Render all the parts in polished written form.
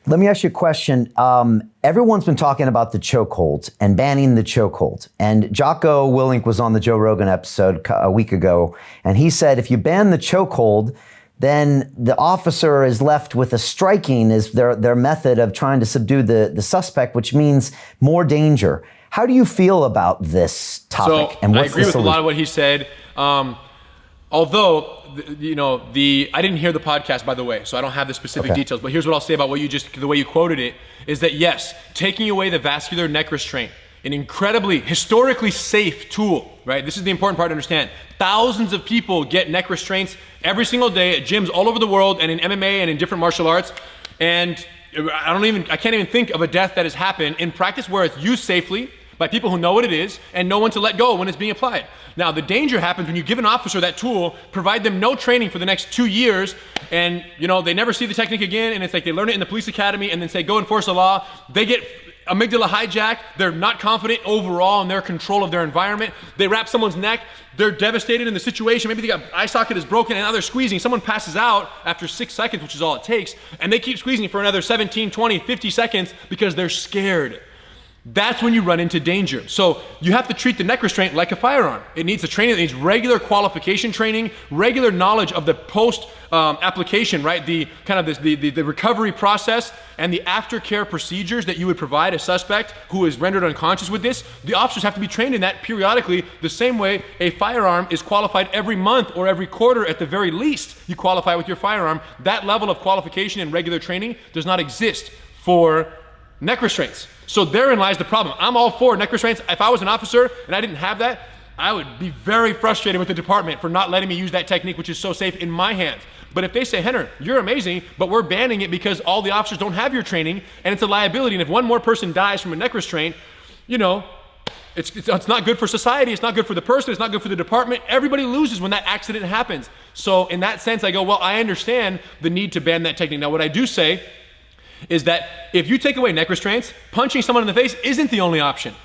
Let me ask you a question. Everyone's been talking about the chokehold and banning the chokehold. And Jocko Willink was on the Joe Rogan episode a week ago, and he said if you ban the chokehold, then the officer is left with a striking as their method of trying to subdue the suspect, which means more danger. How do you feel about this topic? So and I what's agree the with a solution? lot of what he said. Although, I didn't hear the podcast, by the way, so I don't have the specific details, but here's what I'll say about the way you quoted it, is that yes, taking away the vascular neck restraint, an incredibly, historically safe tool, right? This is the important part to understand. Thousands of people get neck restraints every single day at gyms all over the world and in MMA and in different martial arts. And I can't even think of a death that has happened in practice where it's used safely by people who know what it is and know when to let go when it's being applied. Now, the danger happens when you give an officer that tool, provide them no training for the next 2 years, and they never see the technique again, and it's like they learn it in the police academy and then say, go enforce the law. They get amygdala hijacked. They're not confident overall in their control of their environment. They wrap someone's neck. They're devastated in the situation. Maybe the eye socket is broken and now they're squeezing. Someone passes out after 6 seconds, which is all it takes, and they keep squeezing for another 17, 20, 50 seconds because they're scared. That's when you run into danger. So you have to treat the neck restraint like a firearm. It needs a training, it needs regular qualification training, regular knowledge of the post application, right? The recovery process and the aftercare procedures that you would provide a suspect who is rendered unconscious with this. The officers have to be trained in that periodically, the same way a firearm is qualified every month or every quarter at the very least. You qualify with your firearm. That level of qualification and regular training does not exist for neck restraints. So therein lies the problem. I'm all for neck restraints. If I was an officer and I didn't have that, I would be very frustrated with the department for not letting me use that technique, which is so safe in my hands. But if they say, Rener, you're amazing, but we're banning it because all the officers don't have your training and it's a liability, and if one more person dies from a neck restraint, it's not good for society, it's not good for the person, it's not good for the department. Everybody loses when that accident happens. So in that sense, I go, well, I understand the need to ban that technique. Now, what I do say is that if you take away neck restraints, punching someone in the face isn't the only option.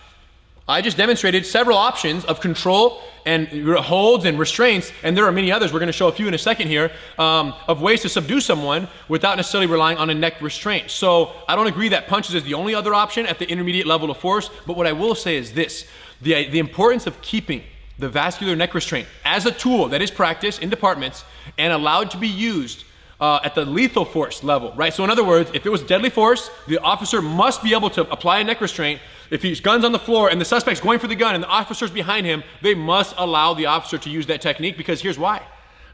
I just demonstrated several options of control and holds and restraints, and there are many others, we're gonna show a few in a second here, of ways to subdue someone without necessarily relying on a neck restraint. So I don't agree that punches is the only other option at the intermediate level of force, but what I will say is this, the importance of keeping the vascular neck restraint as a tool that is practiced in departments and allowed to be used at the lethal force level, right? So in other words, if it was deadly force, the officer must be able to apply a neck restraint. If his gun's on the floor and the suspect's going for the gun and the officer's behind him, they must allow the officer to use that technique, because here's why.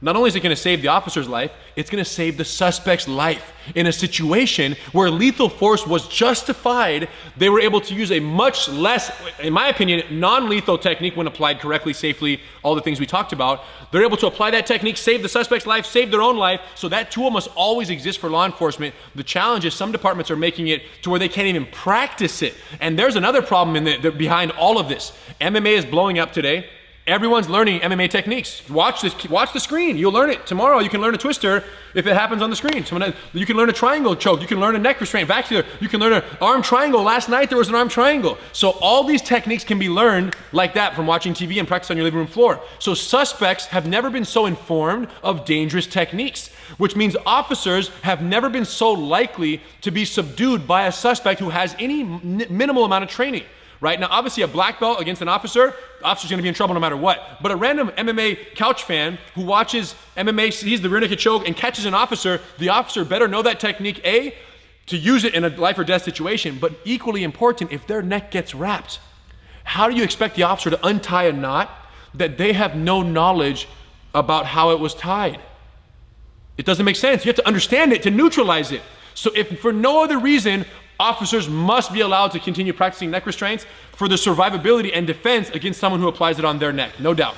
Not only is it gonna save the officer's life, it's gonna save the suspect's life. In a situation where lethal force was justified, they were able to use a much less, in my opinion, non-lethal technique when applied correctly, safely, all the things we talked about. They're able to apply that technique, save the suspect's life, save their own life, so that tool must always exist for law enforcement. The challenge is some departments are making it to where they can't even practice it. And there's another problem behind all of this. MMA is blowing up today. Everyone's learning MMA techniques. Watch the screen. You'll learn it. Tomorrow you can learn a twister if it happens on the screen. You can learn a triangle choke. You can learn a neck restraint, vascular. You can learn an arm triangle. Last night there was an arm triangle. So all these techniques can be learned like that from watching TV and practice on your living room floor. So suspects have never been so informed of dangerous techniques, which means officers have never been so likely to be subdued by a suspect who has any minimal amount of training. Right? Now, obviously a black belt against an officer, the officer's gonna be in trouble no matter what. But a random MMA couch fan who watches MMA, sees the rear naked choke and catches an officer, the officer better know that technique, A, to use it in a life or death situation, but equally important, if their neck gets wrapped, how do you expect the officer to untie a knot that they have no knowledge about how it was tied? It doesn't make sense. You have to understand it to neutralize it. So if for no other reason, officers must be allowed to continue practicing neck restraints for the survivability and defense against someone who applies it on their neck, no doubt.